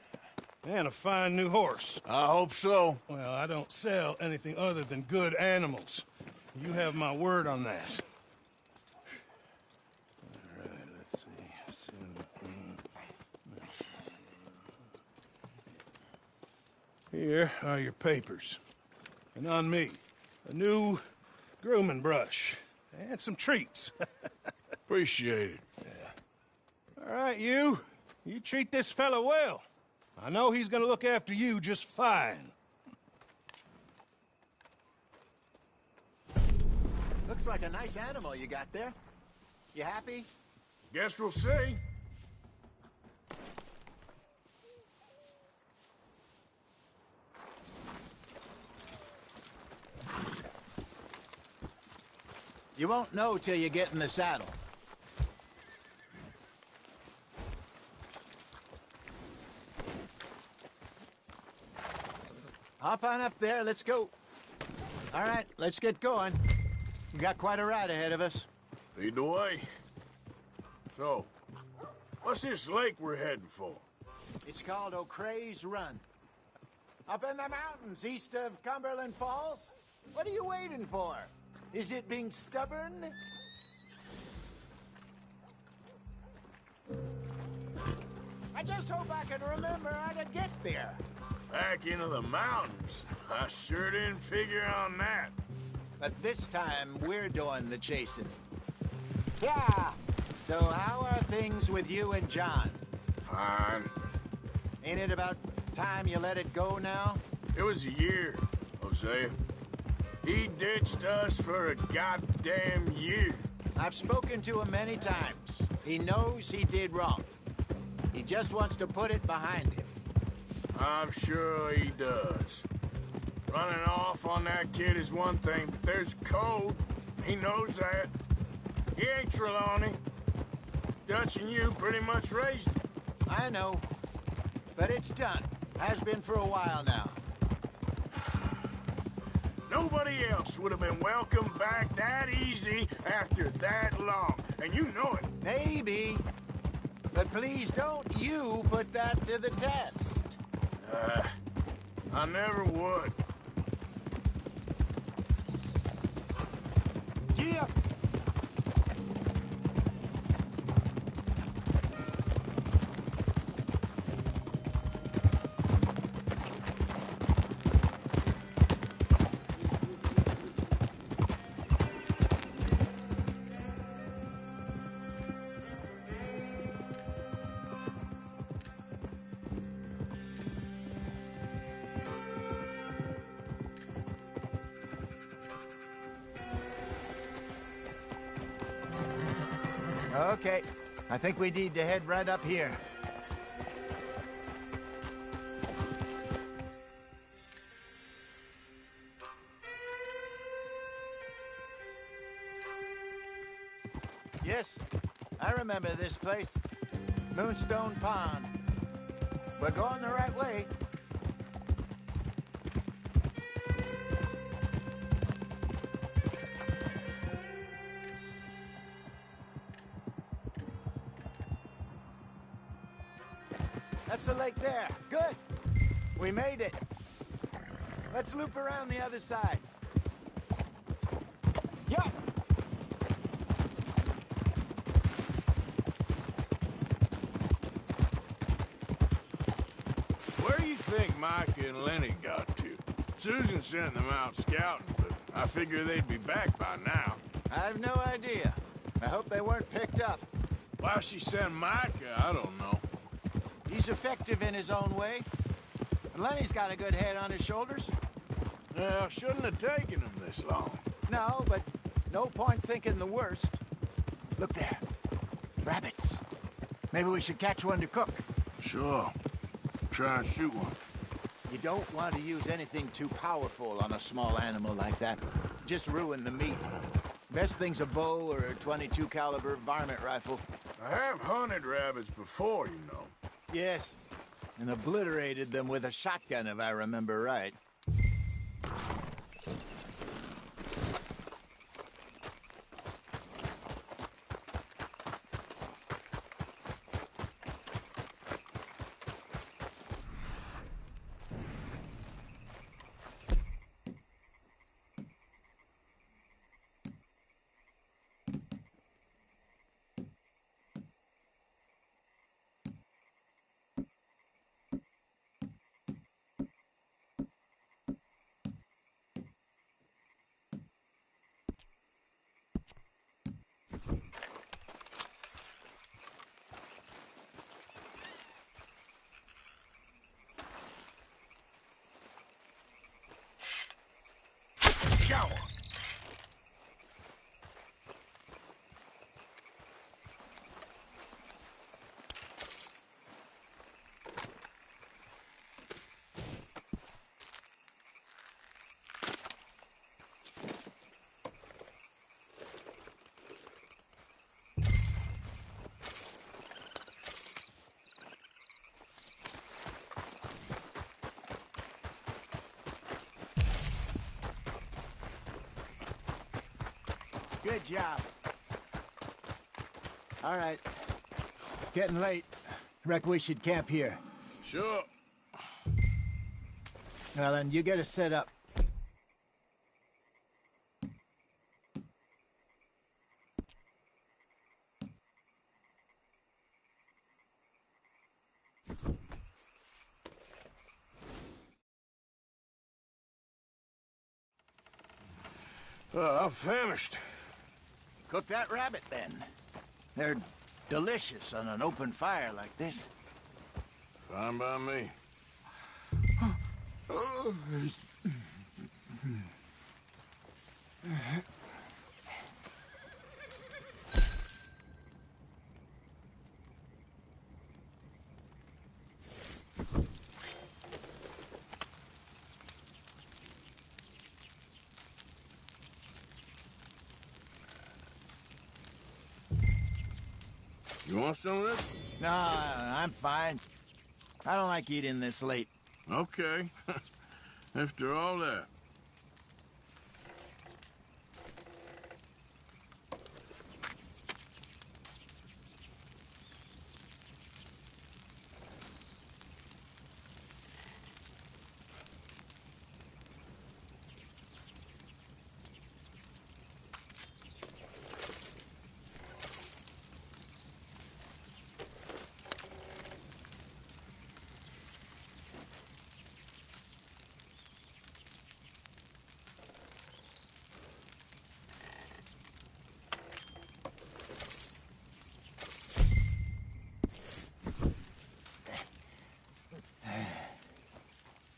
And a fine new horse. I hope so. Well, I don't sell anything other than good animals. You have my word on that. All right, let's see. Here are your papers. And on me, a new grooming brush. And some treats. Appreciate it. All right, you. You treat this fella well. I know he's gonna look after you just fine. Looks like a nice animal you got there. You happy? Guess we'll see. You won't know till you get in the saddle. Hop on up there, let's go. All right, let's get going. We got quite a ride ahead of us. Lead the way. So, what's this lake we're heading for? It's called Krizkraze Run. Up in the mountains east of Cumberland Falls. What are you waiting for? Is it being stubborn? I just hope I can remember how to get there. Back into the mountains? I sure didn't figure on that. But this time, we're doing the chasing. Yeah. So how are things with you and John? Fine. Ain't it about time you let it go now? It was a year, Hosea. He ditched us for a goddamn year. I've spoken to him many times. He knows he did wrong. He just wants to put it behind him. I'm sure he does. Running off on that kid is one thing, but there's code. He knows that. He ain't Trelawney. Dutch and you pretty much raised him. I know. But it's done. Has been for a while now. Nobody else would have been welcomed back that easy after that long. And you know it. Maybe. But please don't you put that to the test. I never would. Yeah. Okay, I think we need to head right up here. Yes, I remember this place. Moonstone Pond. We're going the right way. That's the lake there. Good. We made it. Let's loop around the other side. Yup. Where do you think Micah and Lenny got to? Susan sent them out scouting, but I figure they'd be back by now. I've no idea. I hope they weren't picked up. Why she sent Micah, I don't know. He's effective in his own way. And Lenny's got a good head on his shoulders. Well, shouldn't have taken him this long. No, but no point thinking the worst. Look there. Rabbits. Maybe we should catch one to cook. Sure. Try and shoot one. You don't want to use anything too powerful on a small animal like that. Just ruin the meat. Best thing's a bow or a .22 caliber varmint rifle. I have hunted rabbits before, you know. Yes, and obliterated them with a shotgun, if I remember right. Shower. Good job. All right. It's getting late. Reckon we should camp here. Sure. Well, then, you get us set up. I'm famished. Cook that rabbit, then. They're delicious on an open fire like this. Fine by me. You want some of this? No, I'm fine. I don't like eating this late. Okay. After all that.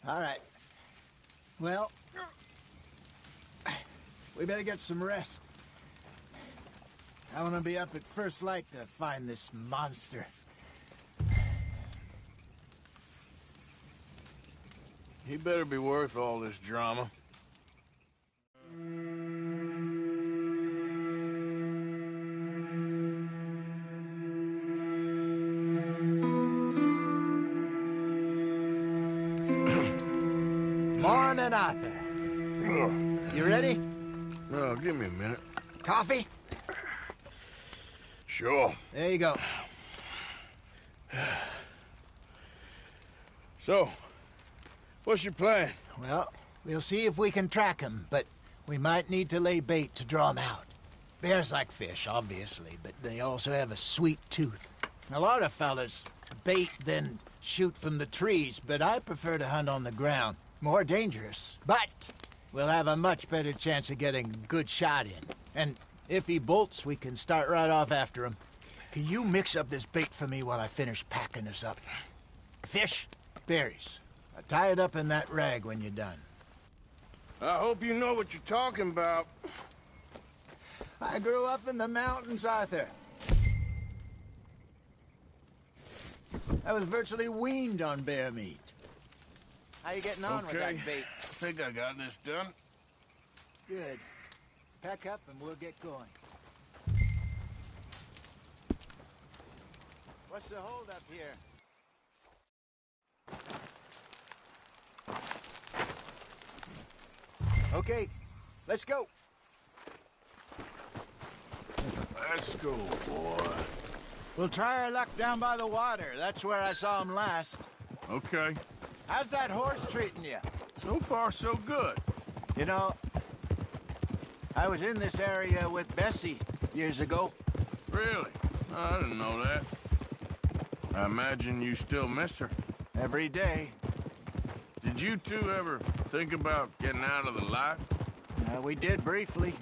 All right. Well, we better get some rest. I want to be up at first light to find this monster. He better be worth all this drama. Morning, Arthur. You ready? Oh, give me a minute. Coffee? Sure. There you go. So, what's your plan? Well, we'll see if we can track him, but we might need to lay bait to draw him out. Bears like fish, obviously, but they also have a sweet tooth. A lot of fellas bait, then shoot from the trees, but I prefer to hunt on the ground. More dangerous, but we'll have a much better chance of getting a good shot in. And if he bolts, we can start right off after him. Can you mix up this bait for me while I finish packing this up? Fish, berries. Tie it up in that rag when you're done. I hope you know what you're talking about. I grew up in the mountains, Arthur. I was virtually weaned on bear meat. How you getting on with that bait? I think I got this done. Good. Pack up and we'll get going. What's the holdup here? Okay, let's go. Let's go, boy. We'll try our luck down by the water. That's where I saw him last. Okay. How's that horse treating you? So far, so good. You know, I was in this area with Bessie years ago. Really? I didn't know that. I imagine you still miss her. Every day. Did you two ever think about getting out of the life? We did briefly.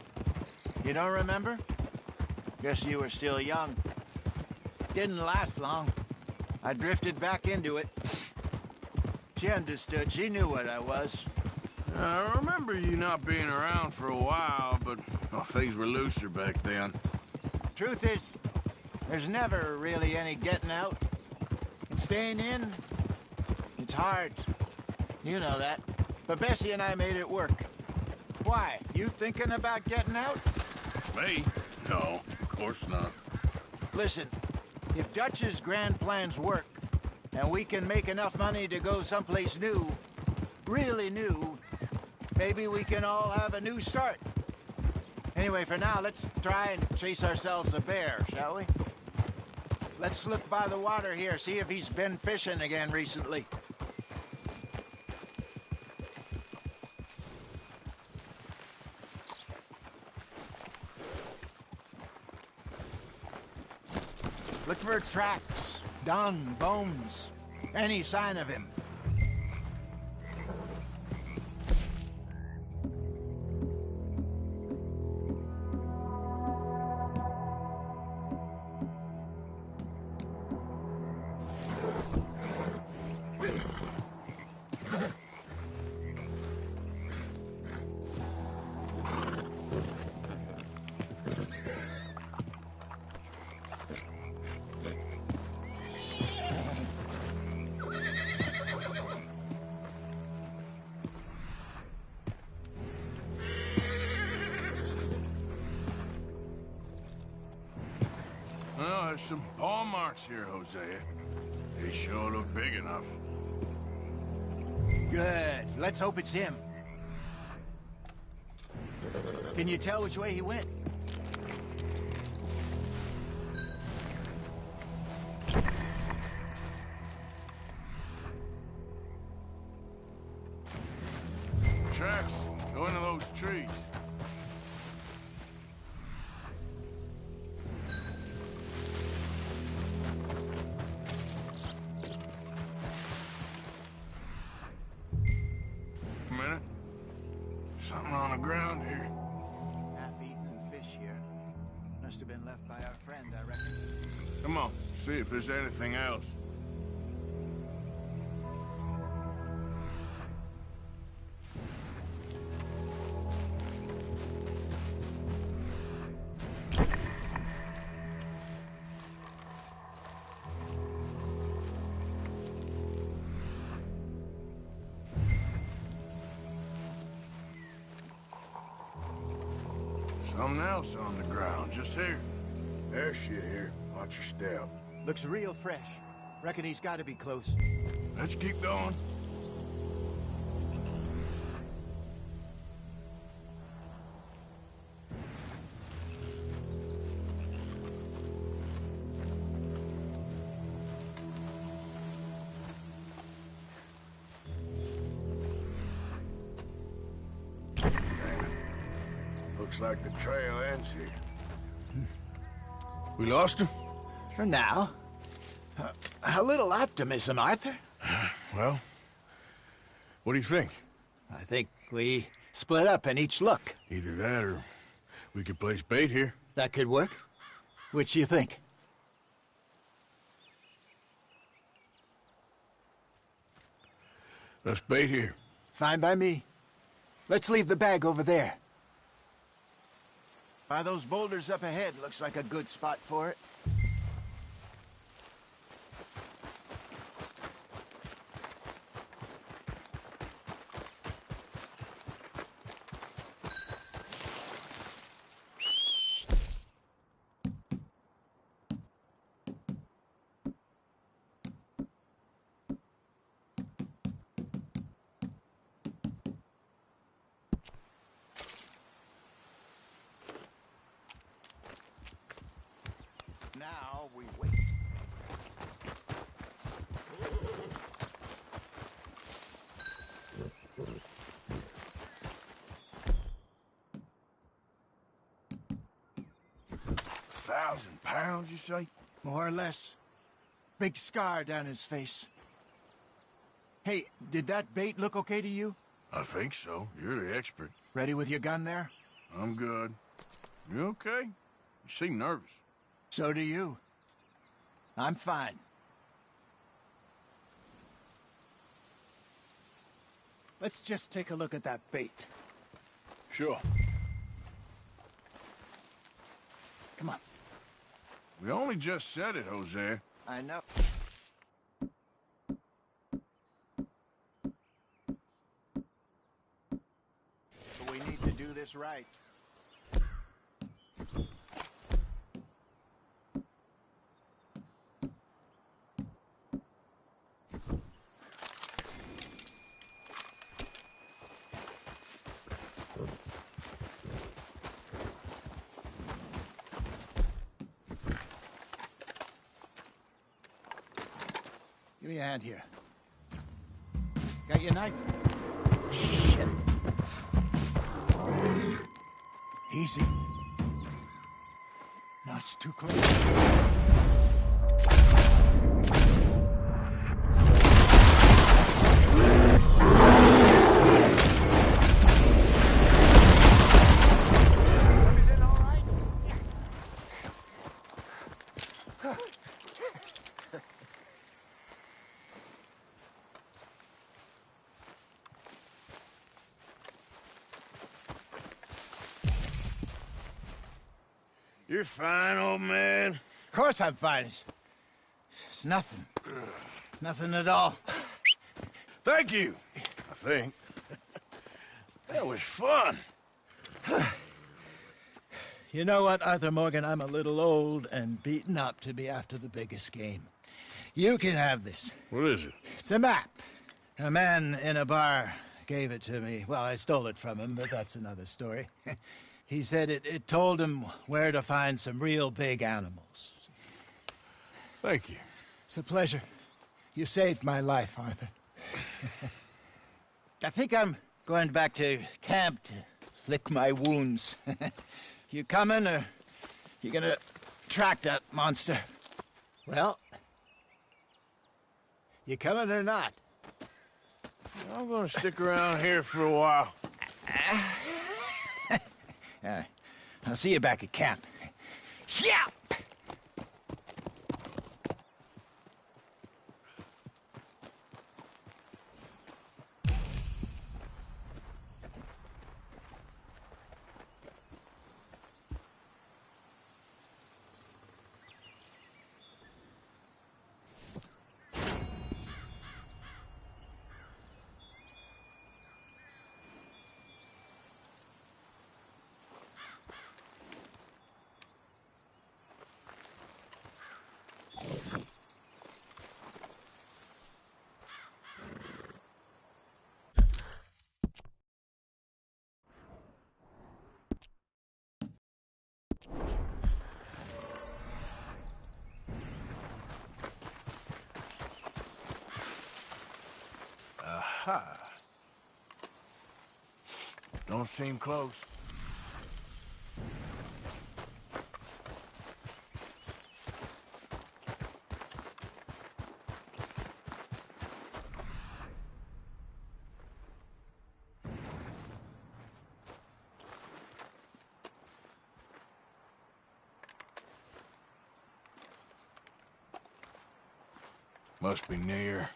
You don't remember? Guess you were still young. Didn't last long. I drifted back into it. She understood. She knew what I was. I remember you not being around for a while, but well, things were looser back then. Truth is, there's never really any getting out. And staying in, it's hard. You know that. But Bessie and I made it work. Why? You thinking about getting out? Me? No, of course not. Listen, if Dutch's grand plans work, and we can make enough money to go someplace new, really new, maybe we can all have a new start. Anyway, for now, let's try and chase ourselves a bear, shall we? Let's look by the water here, see if he's been fishing again recently. Look for tracks, dung, bones, any sign of him. Well, there's some paw marks here, Hosea. They sure look big enough. Good. Let's hope it's him. Can you tell which way he went? Tracks. Go into those trees. A minute. Something on the ground here. Half-eaten fish here. Must have been left by our friend, I reckon. Come on, see if there's anything else. Something else on the ground, just here. There's shit here. Watch your step. Looks real fresh. Reckon he's got to be close. Let's keep going. Looks like the trail ends here. We lost him? For now. A little optimism, Arthur. Well, what do you think? I think we split up and each look. Either that or we could place bait here. That could work. Which do you think? Let's bait here. Fine by me. Let's leave the bag over there. By those boulders up ahead, looks like a good spot for it. Now we wait. £1,000, you say? More or less. Big scar down his face. Hey, did that bait look okay to you? I think so. You're the expert. Ready with your gun there? I'm good. You okay? You seem nervous. So do you. I'm fine. Let's just take a look at that bait. Sure. Come on. We only just said it, Jose. I know. But we need to do this right. Give me a hand here. Got your knife? Shit. Easy. No, it's too close. You're fine, old man. Of course I'm fine. It's nothing. Nothing at all. Thank you, I think. That was fun. You know what, Arthur Morgan? I'm a little old and beaten up to be after the biggest game. You can have this. What is it? It's a map. A man in a bar gave it to me. Well, I stole it from him, but that's another story. He said it told him where to find some real big animals. Thank you. It's a pleasure. You saved my life, Arthur. I think I'm going back to camp to lick my wounds. You coming, or you gonna track that monster? Well, you coming or not? I'm gonna stick around here for a while. I'll see you back at camp. Yeah! Aha. Don't seem close. Must be near.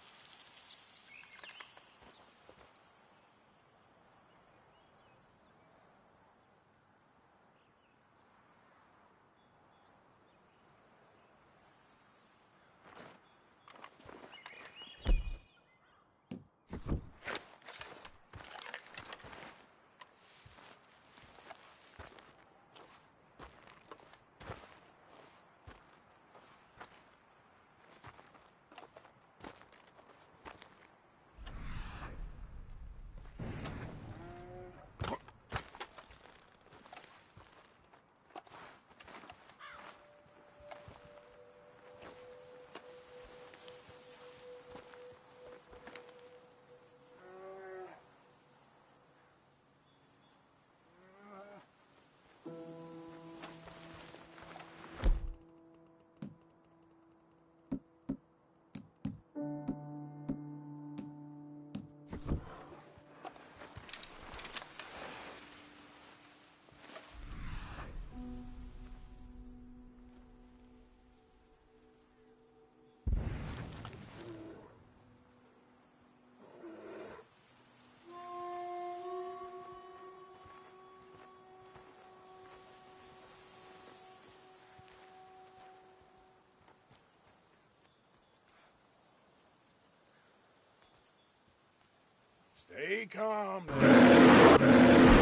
Stay calm there.